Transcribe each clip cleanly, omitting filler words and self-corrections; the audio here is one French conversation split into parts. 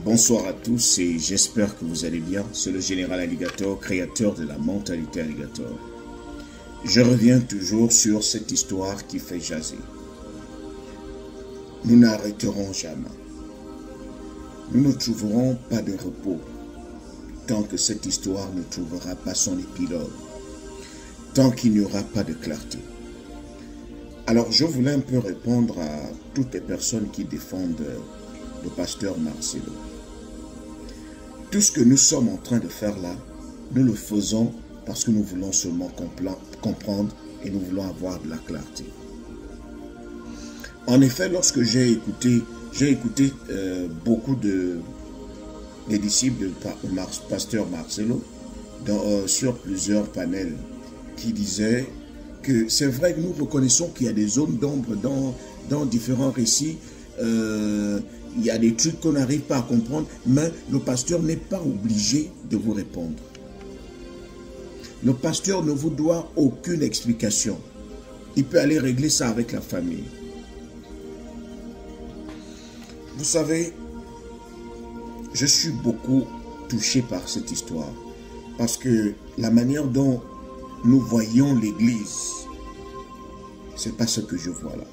Bonsoir à tous et j'espère que vous allez bien. C'est le général Alligator, créateur de la mentalité Alligator. Je reviens toujours sur cette histoire qui fait jaser. Nous n'arrêterons jamais. Nous ne trouverons pas de repos tant que cette histoire ne trouvera pas son épilogue, tant qu'il n'y aura pas de clarté. Alors je voulais un peu répondre à toutes les personnes qui défendent le pasteur Marcelo. Tout ce que nous sommes en train de faire là, nous le faisons parce que nous voulons seulement comprendre et nous voulons avoir de la clarté. En effet, lorsque j'ai écouté beaucoup des disciples du pasteur Marcelo sur plusieurs panels qui disaient que c'est vrai que nous reconnaissons qu'il y a des zones d'ombre dans différents récits. Il y a des trucs qu'on n'arrive pas à comprendre, mais le pasteur n'est pas obligé de vous répondre. Le pasteur ne vous doit aucune explication. Il peut aller régler ça avec la famille. Vous savez, je suis beaucoup touché par cette histoire, parce que la manière dont nous voyons l'Église, c'est pas ce que je vois là.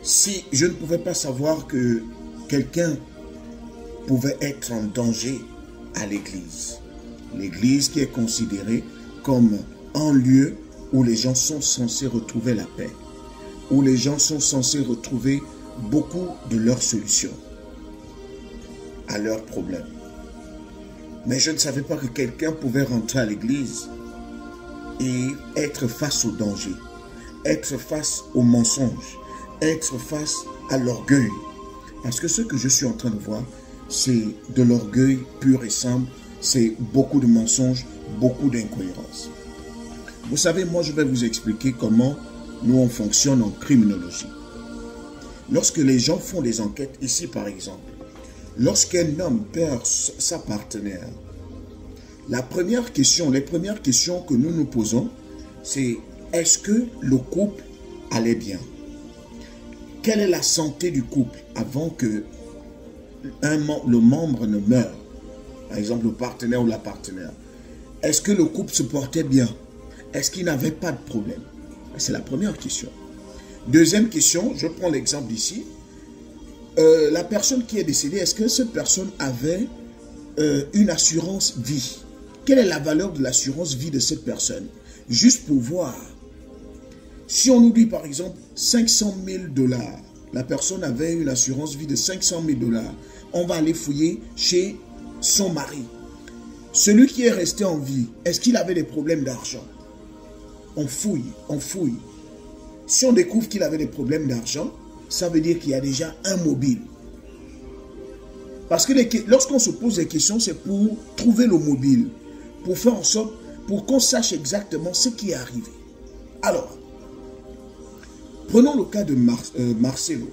Si je ne pouvais pas savoir que quelqu'un pouvait être en danger à l'église, l'église qui est considérée comme un lieu où les gens sont censés retrouver la paix, où les gens sont censés retrouver beaucoup de leurs solutions à leurs problèmes. Mais je ne savais pas que quelqu'un pouvait rentrer à l'église et être face au danger, être face au mensonge, être face à l'orgueil. Parce que ce que je suis en train de voir, c'est de l'orgueil pur et simple, c'est beaucoup de mensonges, beaucoup d'incohérences. Vous savez, moi je vais vous expliquer comment nous on fonctionne en criminologie. Lorsque les gens font des enquêtes, ici par exemple, lorsqu'un homme perd sa partenaire, les premières questions que nous nous posons, c'est est-ce que le couple allait bien? Quelle est la santé du couple avant que le membre ne meure? Par exemple, le partenaire ou la partenaire. Est-ce que le couple se portait bien? Est-ce qu'il n'avait pas de problème? C'est la première question. Deuxième question, je prends l'exemple ici. La personne qui est décédée, est-ce que cette personne avait une assurance vie? Quelle est la valeur de l'assurance vie de cette personne? Juste pour voir. Si on nous dit par exemple 500 000 $, la personne avait une assurance vie de 500 000 $, on va aller fouiller chez son mari. Celui qui est resté en vie, est-ce qu'il avait des problèmes d'argent? On fouille, on fouille. Si on découvre qu'il avait des problèmes d'argent, ça veut dire qu'il y a déjà un mobile. Parce que lorsqu'on se pose des questions, c'est pour trouver le mobile, pour faire en sorte, pour qu'on sache exactement ce qui est arrivé. Alors, prenons le cas de Marcelo.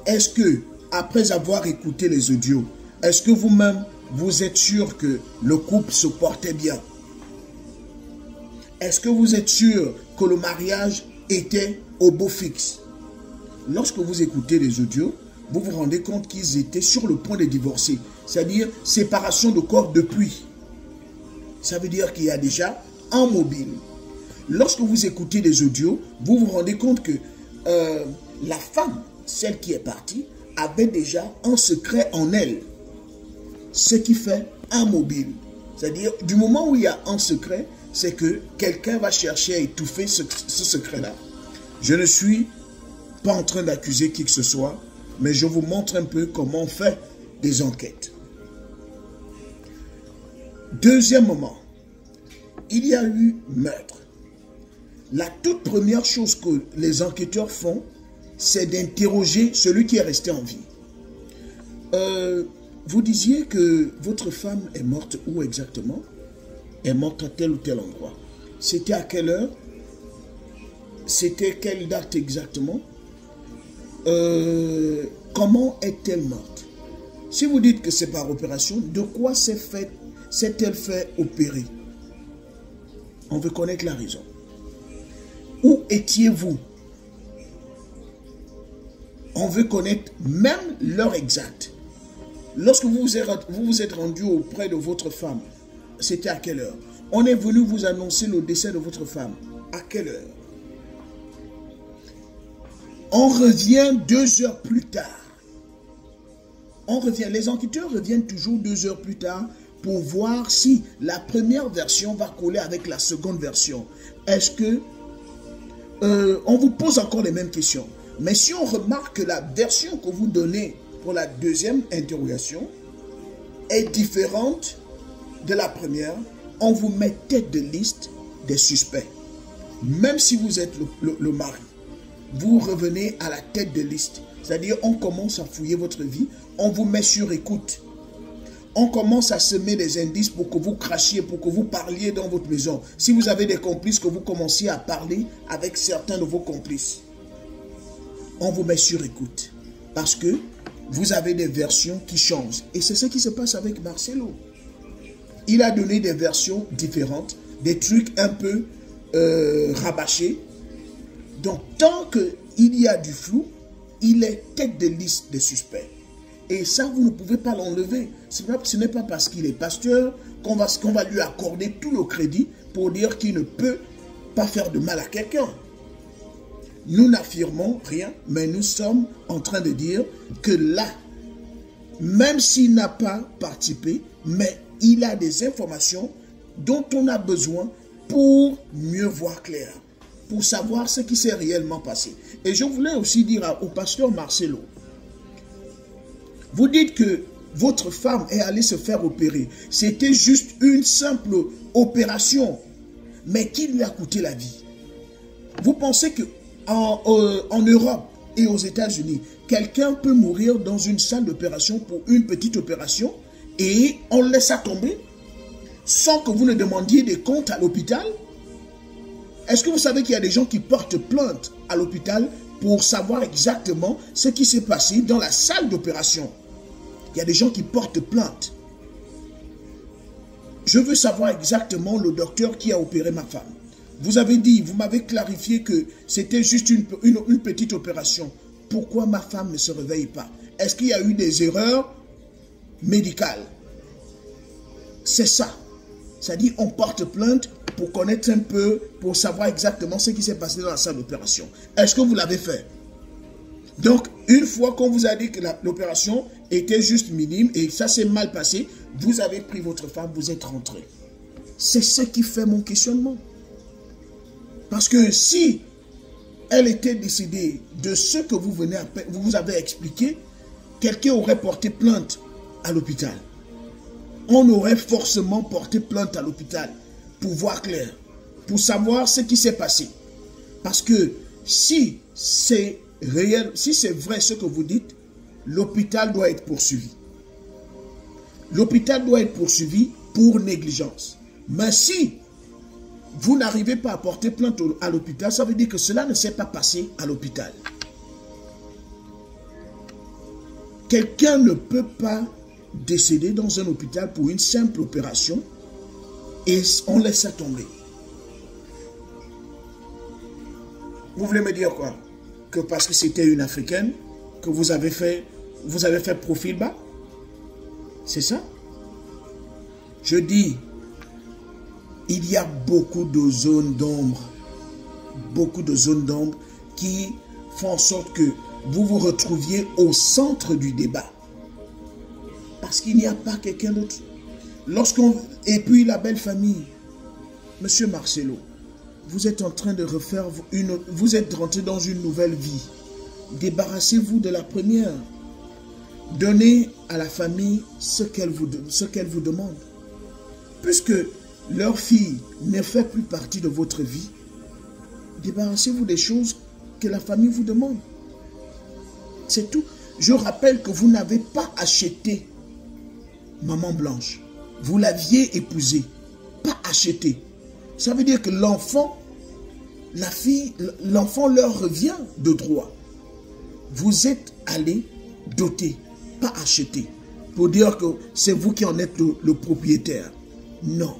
Est-ce que, après avoir écouté les audios, est-ce que vous-même, vous êtes sûr que le couple se portait bien? Est-ce que vous êtes sûr que le mariage était au beau fixe? Lorsque vous écoutez les audios, vous vous rendez compte qu'ils étaient sur le point de divorcer. C'est-à-dire séparation de corps depuis. Ça veut dire qu'il y a déjà un mobile. Lorsque vous écoutez les audios, vous vous rendez compte que la femme, celle qui est partie, avait déjà un secret en elle. Ce qui fait un mobile. C'est-à-dire, du moment où il y a un secret, c'est que quelqu'un va chercher à étouffer ce secret-là. Je ne suis pas en train d'accuser qui que ce soit, mais je vous montre un peu comment on fait des enquêtes. Deuxième moment, il y a eu meurtre. La toute première chose que les enquêteurs font, c'est d'interroger celui qui est resté en vie. Vous disiez que votre femme est morte où exactement? Est morte à tel ou tel endroit. C'était à quelle heure? C'était quelle date exactement? Comment est-elle morte? Si vous dites que c'est par opération, de quoi s'est-elle fait opérer? On veut connaître la raison. Où étiez-vous? On veut connaître même l'heure exacte. Lorsque vous vous êtes rendu auprès de votre femme, c'était à quelle heure? On est venu vous annoncer le décès de votre femme. À quelle heure? On revient 2 heures plus tard. Les enquêteurs reviennent toujours 2 heures plus tard pour voir si la première version va coller avec la seconde version. Est-ce que... on vous pose encore les mêmes questions. Mais si on remarque que la version que vous donnez pour la deuxième interrogation est différente de la première, on vous met tête de liste des suspects. Même si vous êtes le mari, vous revenez à la tête de liste. C'est-à-dire, on commence à fouiller votre vie, on vous met sur écoute. On commence à semer des indices pour que vous crachiez, pour que vous parliez dans votre maison. Si vous avez des complices, que vous commenciez à parler avec certains de vos complices. On vous met sur écoute. Parce que vous avez des versions qui changent. Et c'est ce qui se passe avec Marcelo. Il a donné des versions différentes, des trucs un peu rabâchés. Donc, tant qu'il y a du flou, il est tête de liste des suspects. Et ça, vous ne pouvez pas l'enlever. Ce n'est pas parce qu'il est pasteur qu'on va lui accorder tout le crédit pour dire qu'il ne peut pas faire de mal à quelqu'un. Nous n'affirmons rien, mais nous sommes en train de dire que là, même s'il n'a pas participé, mais il a des informations dont on a besoin pour mieux voir clair, pour savoir ce qui s'est réellement passé. Et je voulais aussi dire au pasteur Marcelo, vous dites que votre femme est allée se faire opérer. C'était juste une simple opération, mais qui lui a coûté la vie. Vous pensez que en Europe et aux États-Unis, quelqu'un peut mourir dans une salle d'opération pour une petite opération et on le laisse tomber sans que vous ne demandiez des comptes à l'hôpital? Est-ce que vous savez qu'il y a des gens qui portent plainte à l'hôpital pour savoir exactement ce qui s'est passé dans la salle d'opération? Il y a des gens qui portent plainte. Je veux savoir exactement le docteur qui a opéré ma femme. Vous avez dit, vous m'avez clarifié que c'était juste une petite opération. Pourquoi ma femme ne se réveille pas? Est-ce qu'il y a eu des erreurs médicales? C'est ça. C'est-à-dire, on porte plainte pour connaître un peu, pour savoir exactement ce qui s'est passé dans la salle d'opération. Est-ce que vous l'avez fait? Donc, une fois qu'on vous a dit que l'opération était juste minime et ça s'est mal passé, vous avez pris votre femme, vous êtes rentré. C'est ce qui fait mon questionnement. Parce que si elle était décédée de ce que vous avez expliqué, quelqu'un aurait porté plainte à l'hôpital. On aurait forcément porté plainte à l'hôpital pour voir clair, pour savoir ce qui s'est passé. Parce que si c'est réel, si c'est vrai ce que vous dites, l'hôpital doit être poursuivi. L'hôpital doit être poursuivi pour négligence. Mais si vous n'arrivez pas à porter plainte à l'hôpital, ça veut dire que cela ne s'est pas passé à l'hôpital. Quelqu'un ne peut pas décéder dans un hôpital pour une simple opération et on laisse ça tomber. Vous voulez me dire quoi? Que parce que c'était une Africaine que vous avez fait profil bas? C'est ça? Je dis, il y a beaucoup de zones d'ombre qui font en sorte que vous vous retrouviez au centre du débat. Parce qu'il n'y a pas quelqu'un d'autre. Et puis la belle famille, Monsieur Marcelo, vous êtes en train de refaire vous êtes rentré dans une nouvelle vie. Débarrassez-vous de la première. Donnez à la famille ce qu'elle vous demande. Puisque leur fille ne fait plus partie de votre vie, débarrassez-vous des choses que la famille vous demande. C'est tout. Je rappelle que vous n'avez pas acheté Maman Blanche. Vous l'aviez épousée, pas acheté. Ça veut dire que l'enfant, l'enfant leur revient de droit. Vous êtes allé doter, pas acheter, pour dire que c'est vous qui en êtes le propriétaire. Non.